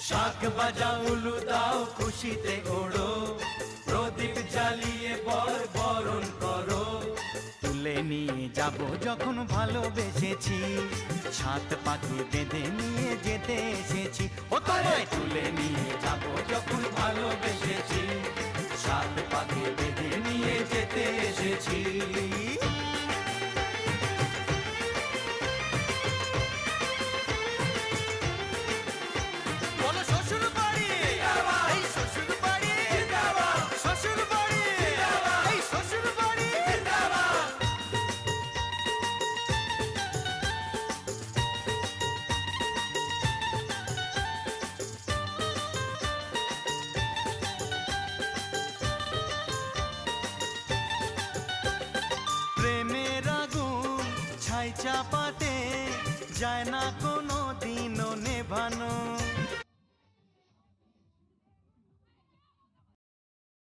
শাক বাজাও উলু দাও খুশিতে ওড়ো, প্রদীপ জ্বালিয়ে বর বরণ করো। তুলে নিয়ে যাব যখন ভালোবেসেছি, সাত পাখি বেঁধে নিয়ে যেতে এসেছি। ও তোমায় তুলে নিয়ে যাব যখন ভালোবেসেছি, সাত পাখি বেঁধে নিয়ে যেতে এসেছি। প্রেমের আগুন ছাই চাপাতে যায় না।